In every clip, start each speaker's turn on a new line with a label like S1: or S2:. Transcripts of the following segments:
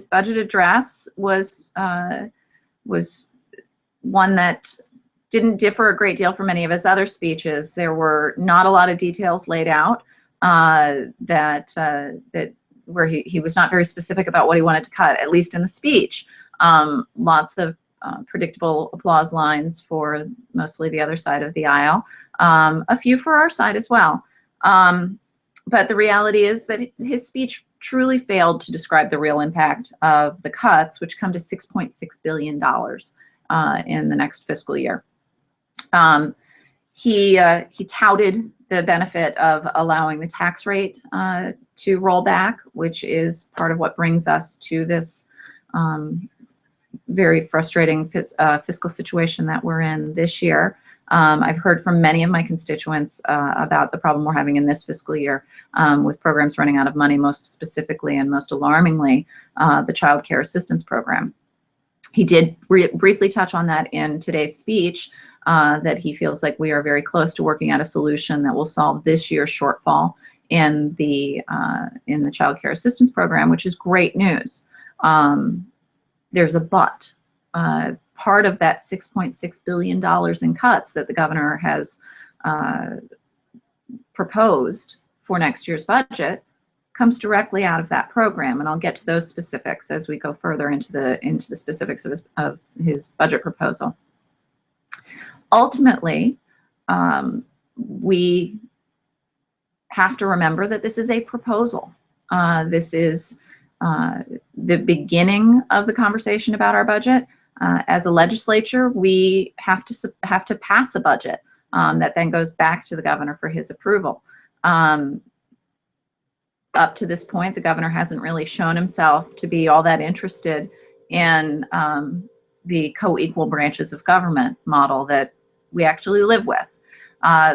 S1: budget address was one that didn't differ a great deal from any of his other speeches. There were not a lot of details laid out where he was not very specific about what he wanted to cut, at least in the speech. Lots of predictable applause lines for mostly the other side of the aisle, a few for our side as well. But the reality is that his speech truly failed to describe the real impact of the cuts, which come to $6.6 billion in the next fiscal year. He touted the benefit of allowing the tax rate to roll back, which is part of what brings us to this very frustrating fiscal situation that we're in this year. I've heard from many of my constituents about the problem we're having in this fiscal year with programs running out of money, most specifically and most alarmingly, the Child Care Assistance Program. He did briefly touch on that in today's speech, that he feels like we are very close to working out a solution that will solve this year's shortfall in the Child Care Assistance Program, which is great news. There's a but. Part of that $6.6 billion in cuts that the governor has proposed for next year's budget comes directly out of that program, and I'll get to those specifics as we go further into the specifics of his budget proposal. Ultimately, we have to remember that this is a proposal. This is the beginning of the conversation about our budget. As a legislature, we have to pass a budget that then goes back to the governor for his approval. Up to this point, the governor hasn't really shown himself to be all that interested in the co-equal branches of government model that we actually live with.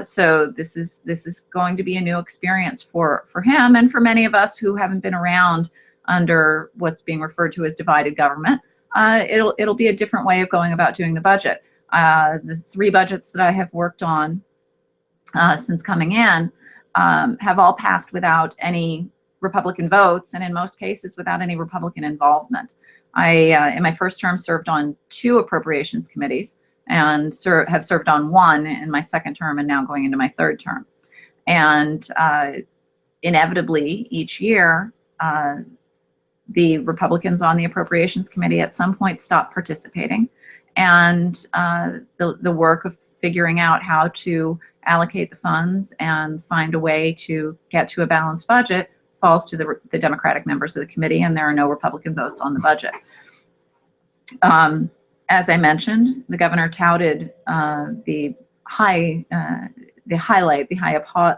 S1: So this is going to be a new experience for him and for many of us who haven't been around under what's being referred to as divided government. It'll be a different way of going about doing the budget. The three budgets that I have worked on since coming in have all passed without any Republican votes, and in most cases without any Republican involvement. I, in my first term, served on 2 appropriations committees and have served on 1 in my second term and now going into my third term. And inevitably, each year, the Republicans on the Appropriations Committee at some point stop participating, and the work of figuring out how to allocate the funds and find a way to get to a balanced budget falls to the Democratic members of the committee, and there are no Republican votes on the budget. As I mentioned, the governor touted the high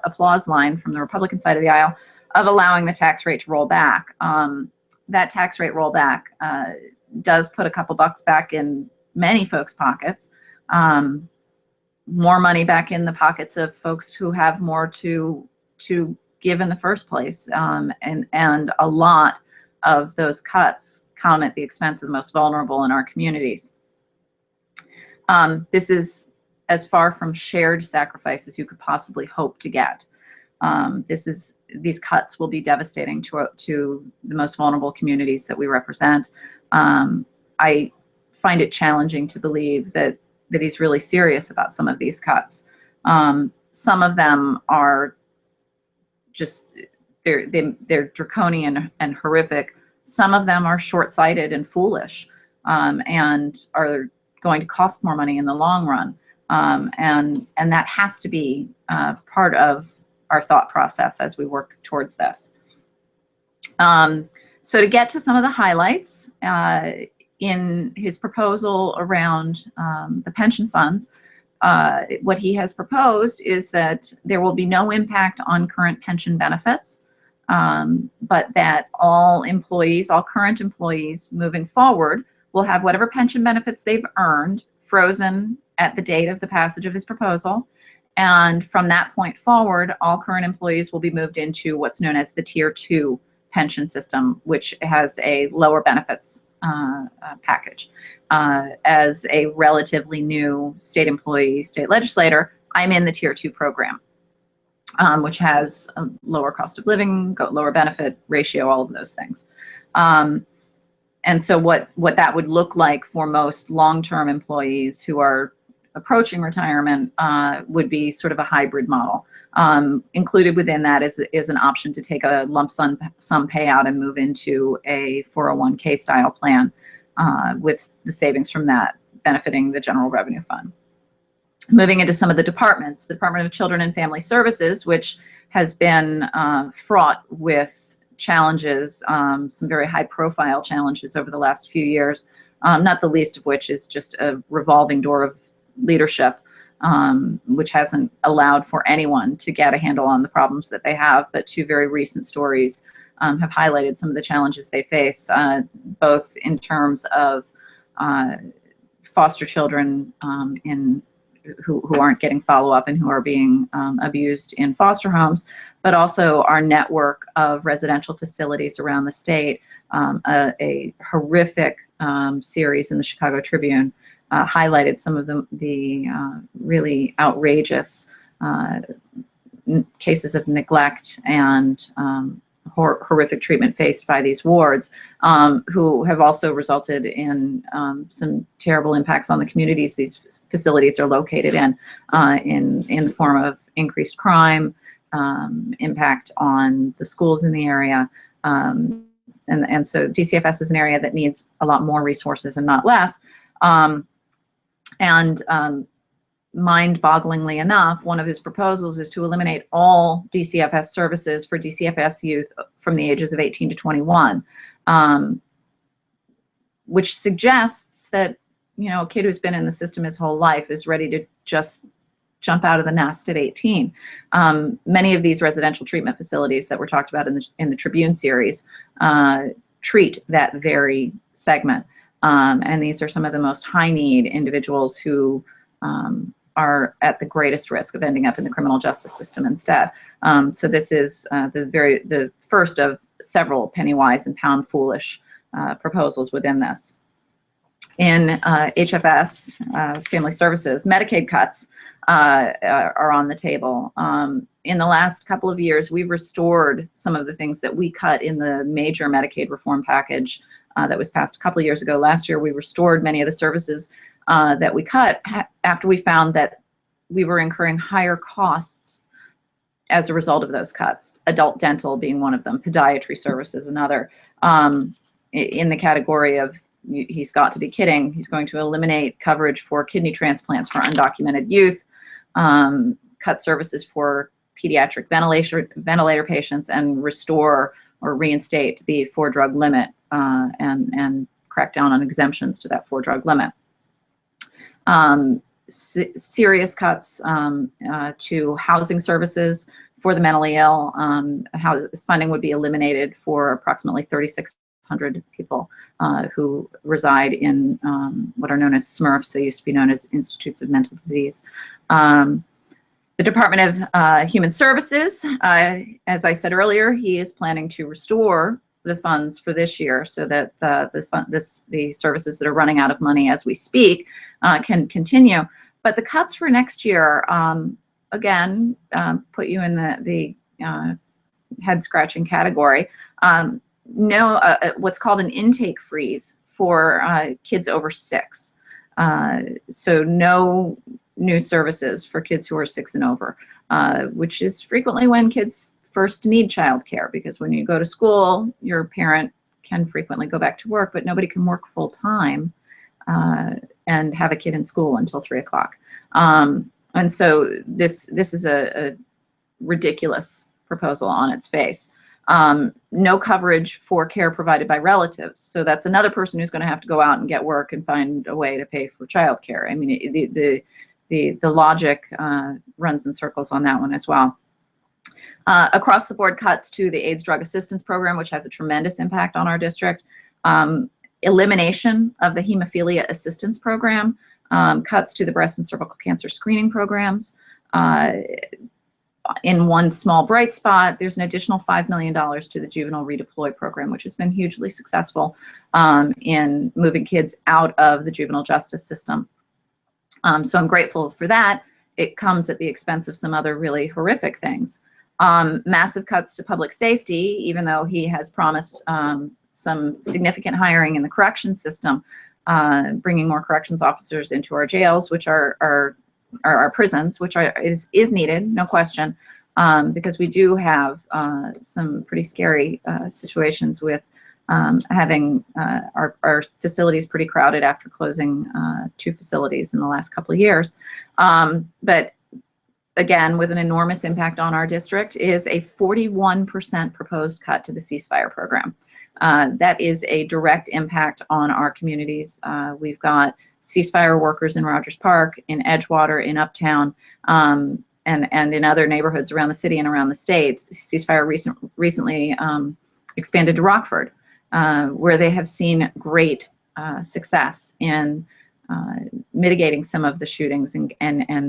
S1: applause line from the Republican side of the aisle of allowing the tax rate to roll back. That tax rate rollback does put a couple bucks back in many folks' pockets, more money back in the pockets of folks who have more to give in the first place, and a lot of those cuts come at the expense of the most vulnerable in our communities. This is as far from shared sacrifice as you could possibly hope to get. These cuts will be devastating to the most vulnerable communities that we represent. I find it challenging to believe that he's really serious about some of these cuts. Some of them are just, they're draconian and horrific. Some of them are short-sighted and foolish, and are going to cost more money in the long run. And that has to be part of our thought process as we work towards this. So to get to some of the highlights, in his proposal around the pension funds, what he has proposed is that there will be no impact on current pension benefits, but that all employees, all current employees moving forward, will have whatever pension benefits they've earned frozen at the date of the passage of his proposal. And from that point forward, all current employees will be moved into what's known as the Tier 2 pension system, which has a lower benefits package. As a relatively new state employee, state legislator, I'm in the Tier 2 program, which has a lower cost of living, lower benefit ratio, all of those things. And so what that would look like for most long-term employees who are approaching retirement would be sort of a hybrid model. Included within that is an option to take a lump sum payout and move into a 401k style plan with the savings from that benefiting the general revenue fund. Moving into some of the departments, the Department of Children and Family Services, which has been fraught with challenges, some very high profile challenges over the last few years, not the least of which is just a revolving door of leadership, which hasn't allowed for anyone to get a handle on the problems that they have. But two very recent stories have highlighted some of the challenges they face, both in terms of foster children who aren't getting follow-up and who are being abused in foster homes, but also our network of residential facilities around the state. A horrific series in the Chicago Tribune highlighted some of the really outrageous cases of neglect and horrific treatment faced by these wards, who have also resulted in some terrible impacts on the communities these facilities are located in the form of increased crime, impact on the schools in the area. And so DCFS is an area that needs a lot more resources and not less. Mind-bogglingly enough, one of his proposals is to eliminate all DCFS services for DCFS youth from the ages of 18 to 21, which suggests that, you know, a kid who's been in the system his whole life is ready to just jump out of the nest at 18. Many of these residential treatment facilities that were talked about in the Tribune series treat that very segment. And these are some of the most high-need individuals who are at the greatest risk of ending up in the criminal justice system instead. So this is the first of several penny-wise and pound-foolish proposals within this. In HFS, Family Services, Medicaid cuts are on the table. In the last couple of years, we've restored some of the things that we cut in the major Medicaid reform package that was passed a couple of years ago. Last year, we restored many of the services that we cut after we found that we were incurring higher costs as a result of those cuts, adult dental being one of them, podiatry services another. In the category of, he's got to be kidding, he's going to eliminate coverage for kidney transplants for undocumented youth, cut services for pediatric ventilator patients, and restore or reinstate the 4-drug limit and crack down on exemptions to that 4-drug limit. Serious cuts to housing services for the mentally ill. Funding would be eliminated for approximately 3,600 people who reside in what are known as SMRFs. They used to be known as Institutes of Mental Disease. The Department of Human Services, as I said earlier, he is planning to restore the funds for this year so that the services that are running out of money as we speak can continue. But the cuts for next year, again, put you in the head-scratching category. What's called an intake freeze for kids over 6. So no new services for kids who are 6 and over, which is frequently when kids first need childcare, because when you go to school, your parent can frequently go back to work, but nobody can work full time and have a kid in school until 3 o'clock. And so this is a ridiculous proposal on its face. No coverage for care provided by relatives. So that's another person who's going to have to go out and get work and find a way to pay for childcare. I mean, the logic runs in circles on that one as well. Across the board cuts to the AIDS Drug Assistance Program, which has a tremendous impact on our district. Elimination of the Hemophilia Assistance Program, cuts to the breast and cervical cancer screening programs. In one small bright spot, there's an additional $5 million to the Juvenile Redeploy Program, which has been hugely successful in moving kids out of the juvenile justice system. So I'm grateful for that. It comes at the expense of some other really horrific things. Massive cuts to public safety, even though he has promised
S2: some significant hiring in the correction system, bringing more corrections officers into our jails, which are our prisons, which is needed, no question, because we do have some pretty scary situations with having our facilities pretty crowded after closing 2 facilities in the last couple of years. But again, with an enormous impact on our district, is a 41% proposed cut to the ceasefire program. That is a direct impact on our communities. We've got ceasefire workers in Rogers Park, in Edgewater, in Uptown, and in other neighborhoods around the city and around the state. Ceasefire recently expanded to Rockford, where they have seen great success in mitigating some of the shootings and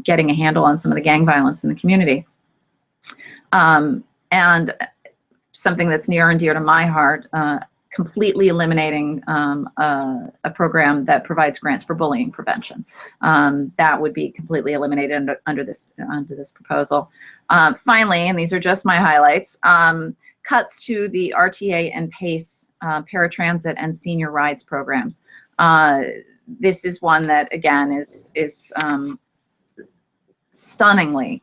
S2: getting a handle on some of the gang violence in the community. And something that's near and dear to my heart, completely eliminating a program that provides grants for bullying prevention. That would be completely eliminated under this proposal. Finally, and these are just my highlights, cuts to the RTA and PACE paratransit and senior rides programs. This is one that, again, is stunningly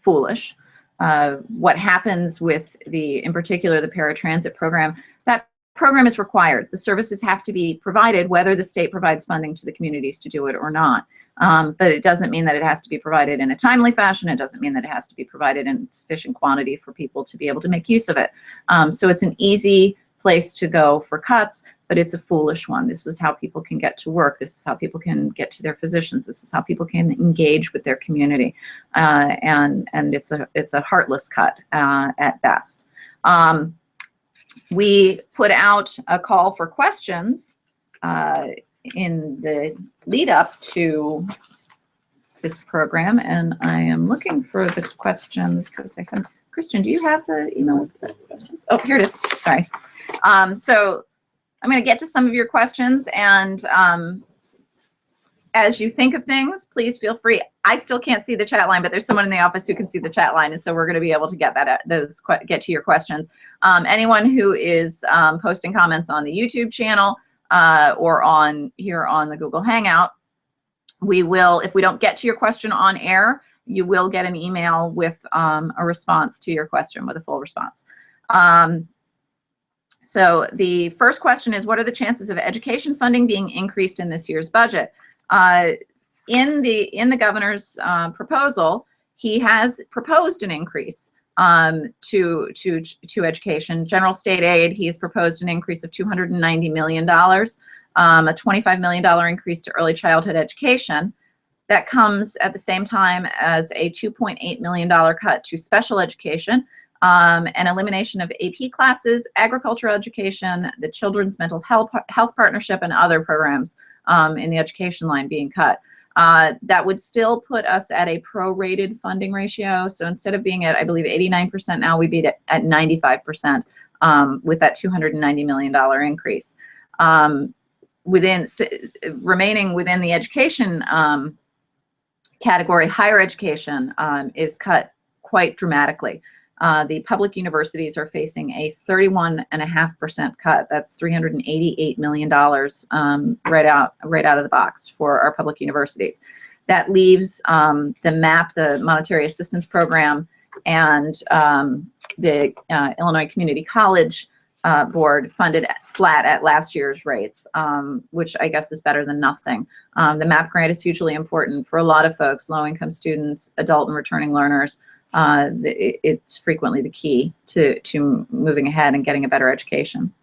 S2: foolish. What happens with in particular, the paratransit program, that program is required. The services have to be provided, whether the state provides funding to the communities to do it or not. But it doesn't mean that it has to be provided in a timely fashion. It doesn't mean that it has to be provided in sufficient quantity for people to be able to make use of it. So it's an easy place to go for cuts, but it's a foolish one. This is how people can get to work. This is how people can get to their physicians. This is how people can engage with their community. And it's a heartless cut at best. We put out a call for questions in the lead up to this program, and I am looking for the questions because I haven't. Christian, do you have the email with the questions? Oh, here it is. Sorry. So I'm going to get to some of your questions, and as you think of things, please feel free. I still can't see the chat line, but there's someone in the office who can see the chat line, and so we're going to be able to get get to your questions. Anyone who is posting comments on the YouTube channel or here on the Google Hangout, we will, if we don't get to your question on air, you will get an email with a response to your question, with a full response. So the first question is, what are the chances of education funding being increased in this year's budget? In the governor's proposal, he has proposed an increase to education. General state aid, he has proposed an increase of $290 million, a $25 million increase to early childhood education. That comes at the same time as a $2.8 million cut to special education, an elimination of AP classes, agricultural education, the Children's Mental Health Partnership, and other programs in the education line being cut. That would still put us at a prorated funding ratio. So instead of being at, I believe, 89% now, we'd be at 95% with that $290 million increase. Remaining within the education category, higher education is cut quite dramatically. The public universities are facing a 31.5% cut. That's $388 million right out of the box for our public universities. That leaves the MAP, the Monetary Assistance Program, and the Illinois Community College Board funded flat at last year's rates, which I guess is better than nothing. The MAP grant is hugely important for a lot of folks, low-income students, adult and returning learners. It's frequently the key to moving ahead and getting a better education.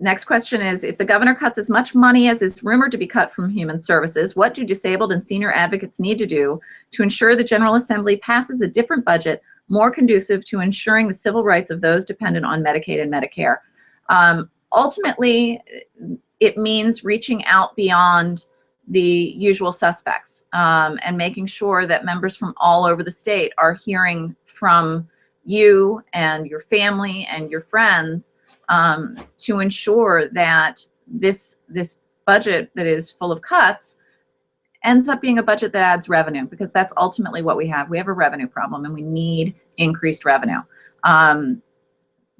S2: Next question is, if the governor cuts as much money as is rumored to be cut from human services, what do disabled and senior advocates need to do to ensure the General Assembly passes a different budget more conducive to ensuring the civil rights of those dependent on Medicaid and Medicare? Ultimately, it means reaching out beyond the usual suspects and making sure that members from all over the state are hearing from you and your family and your friends to ensure that this budget that is full of cuts ends up being a budget that adds revenue, because that's ultimately what we have. We have a revenue problem, and we need
S1: increased revenue.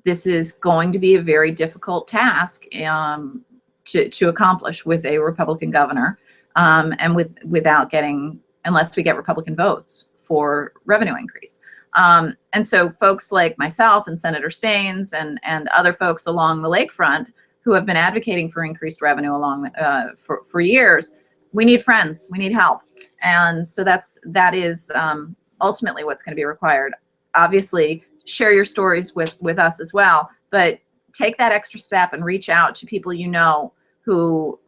S1: This is going to be a very difficult task to accomplish with a Republican governor, and without getting, unless we get Republican votes for revenue increase. And so folks like myself and Senator Staines and other folks along the lakefront who have been advocating for increased revenue along for years, we need friends, we need help. And so that is ultimately what's going to be required. Obviously, share your stories with us as well, but take that extra step and reach out to people you know who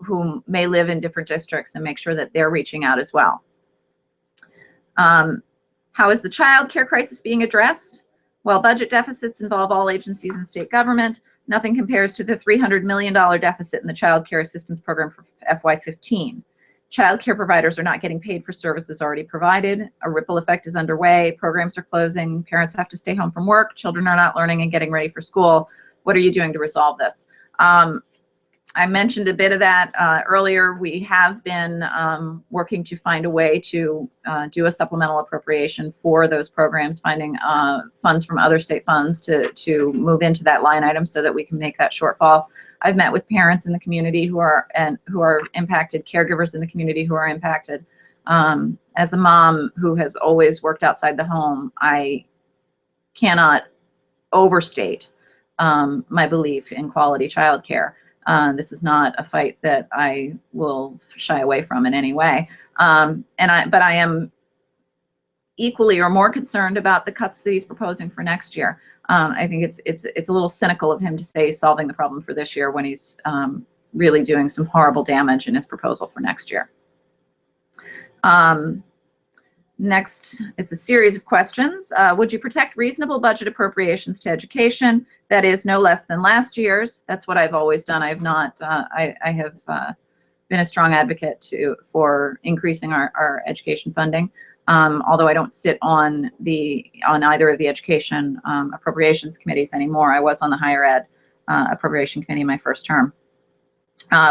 S1: may live in different districts and make sure that they're reaching out as well. How is the child care crisis being addressed? While budget deficits involve all agencies and state government, nothing compares to the $300 million deficit in the child care assistance program for FY15. Child care providers are not getting paid for services already provided. A ripple effect is underway. Programs are closing. Parents have to stay home from work. Children are not learning and getting ready for school. What are you doing to resolve this? I mentioned a bit of that earlier. We have been working to find a way to do a supplemental appropriation for those programs, finding funds from other state funds to move into that line item so that we can make that shortfall. I've met with parents in the community who are impacted, caregivers in the community who are impacted. As a mom who has always worked outside the home, I cannot overstate my belief in quality childcare. This is not a fight that I will shy away from in any way. But I am equally or more concerned about the cuts that he's proposing for next year. I think it's a little cynical of him to say he's solving the problem for this year when he's really doing some horrible damage in his proposal for next year. Next, it's a series of questions. Would you protect reasonable budget appropriations to education? That is no less than last year's. That's what I've always done. I've not, I have been a strong advocate for increasing our education funding. Although I don't sit on either of the education appropriations committees anymore. I was on the higher ed appropriation committee in my first term.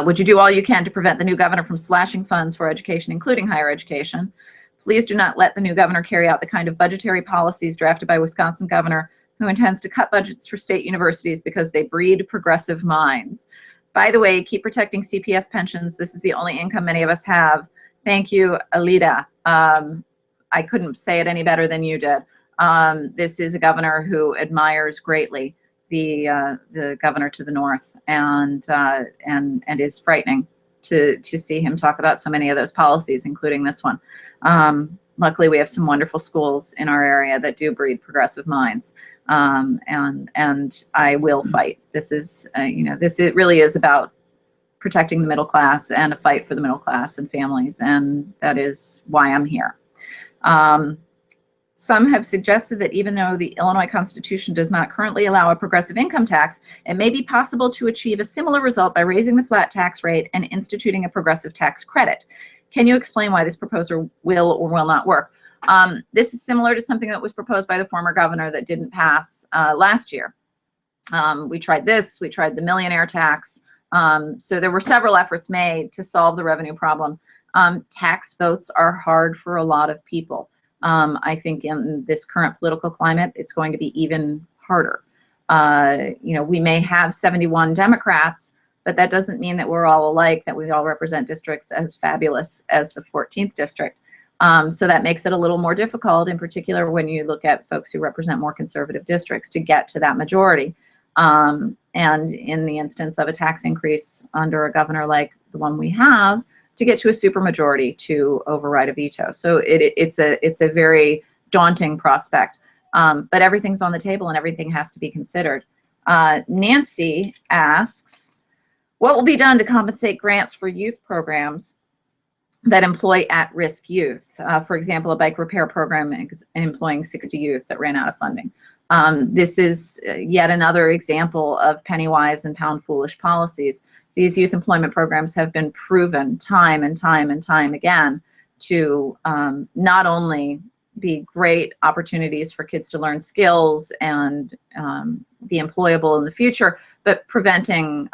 S1: Would you do all you can to prevent the new governor from slashing funds for education, including higher education? Please do not let the new governor carry out the kind of budgetary policies drafted by Wisconsin governor who intends to cut budgets for state universities because they breed progressive minds. By the way, keep protecting CPS pensions. This is the only income many of us have. Thank you, Alida. I couldn't say it any better than you did. This is a governor who admires greatly the governor to the north, and is frightening to see him talk about so many of those policies, including this one. Luckily, we have some wonderful schools in our area that do breed progressive minds, and I will fight. This is, it really is about protecting the middle class and a fight for the middle class and families, and that is why I'm here. Some have suggested that even though the Illinois Constitution does not currently allow a progressive income tax, it may be possible to achieve a similar result by raising the flat tax rate and instituting a progressive tax credit. Can you explain why this proposal will or will not work? This is similar to something that was proposed by the former governor that didn't pass last year. We tried this, we tried the millionaire tax. So there were several efforts made to solve the revenue problem. Tax votes are hard for a lot of people. I think in this current political climate, it's going to be even harder. We may have 71 Democrats, but that doesn't mean that we're all alike, that we all represent districts as fabulous as the 14th district. So that makes it a little more difficult, in particular when you look at folks who represent more conservative districts, to get to that majority. And in the instance of a tax increase under a governor like the one we have, to get to a supermajority to override a veto. So it's a very daunting prospect, but everything's on the table and everything has to be considered. Nancy asks, what will be done to compensate grants for youth programs that employ at-risk youth? For example, a bike repair program employing 60 youth that ran out of funding. This is yet another example of penny-wise and pound-foolish policies. These youth employment programs have been proven time and time and time again to not only be great opportunities for kids to learn skills and be employable in the future, but preventing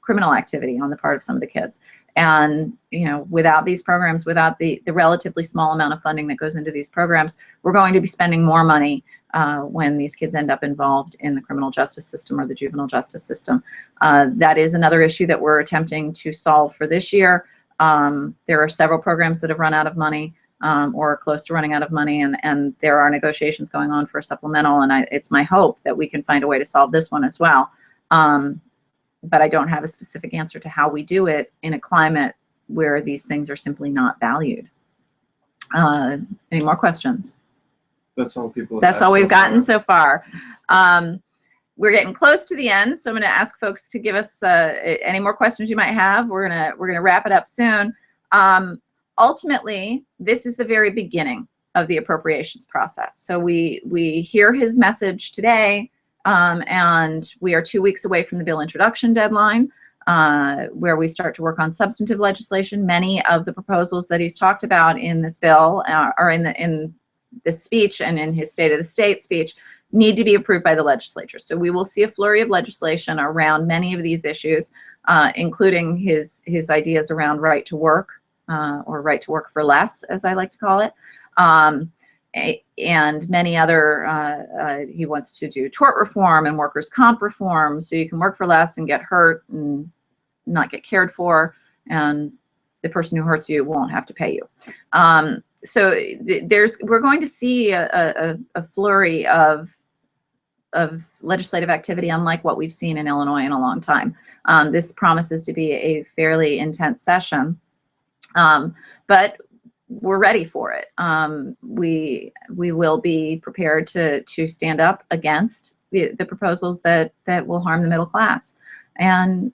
S1: criminal activity on the part of some of the kids. And without these programs, without the relatively small amount of funding that goes into these programs, we're going to be spending more money when these kids end up involved in the criminal justice system or the juvenile justice system. That is another issue that we're attempting to solve for this year. There are several programs that have run out of money or are close to running out of money, and there are negotiations going on for a supplemental, and it's my hope that we can find a way to solve this one as well. But I don't have a specific answer to how we do it in a climate where these things are simply not valued. Any more questions?
S3: That's all people.
S1: That's all we've gotten so far. We're getting close to the end, so I'm going to ask folks to give us any more questions you might have. We're gonna wrap it up soon. Ultimately, this is the very beginning of the appropriations process. So we hear his message today, and we are 2 weeks away from the bill introduction deadline, where we start to work on substantive legislation. Many of the proposals that he's talked about in this bill are in this speech and in his State of the State speech need to be approved by the legislature. So we will see a flurry of legislation around many of these issues, including his ideas around right to work, or right to work for less, as I like to call it. And many other, he wants to do tort reform and workers' comp reform, so you can work for less and get hurt and not get cared for, and the person who hurts you won't have to pay you. So we're going to see a flurry of legislative activity unlike what we've seen in Illinois in a long time. This promises to be a fairly intense session, but we're ready for it. We will be prepared to stand up against the proposals that will harm the middle class, and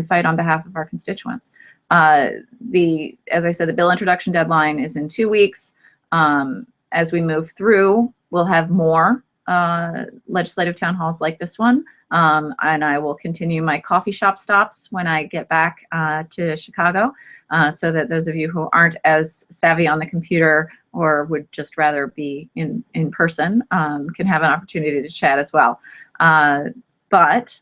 S1: fight on behalf of our constituents. As I said, the bill introduction deadline is in 2 weeks. As we move through, we'll have more legislative town halls like this one, and I will continue my coffee shop stops when I get back to Chicago, so that those of you who aren't as savvy on the computer or would just rather be in person can have an opportunity to chat as well. But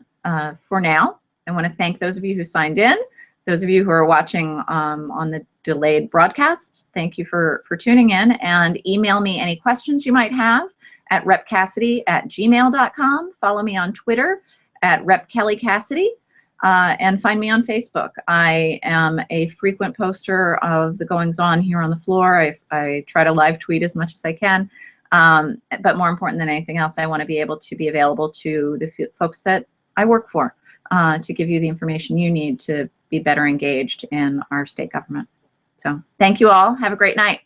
S1: for now, I want to thank those of you who signed in. Those of you who are watching on the delayed broadcast, thank you for tuning in, and email me any questions you might have at repcassidy@gmail.com. Follow me on Twitter at repkellycassidy, and find me on Facebook. I am a frequent poster of the goings on here on the floor. I try to live tweet as much as I can, but more important than anything else, I want to be able to be available to the folks that I work for, to give you the information you need to be better engaged in our state government. So thank you all. Have a great night.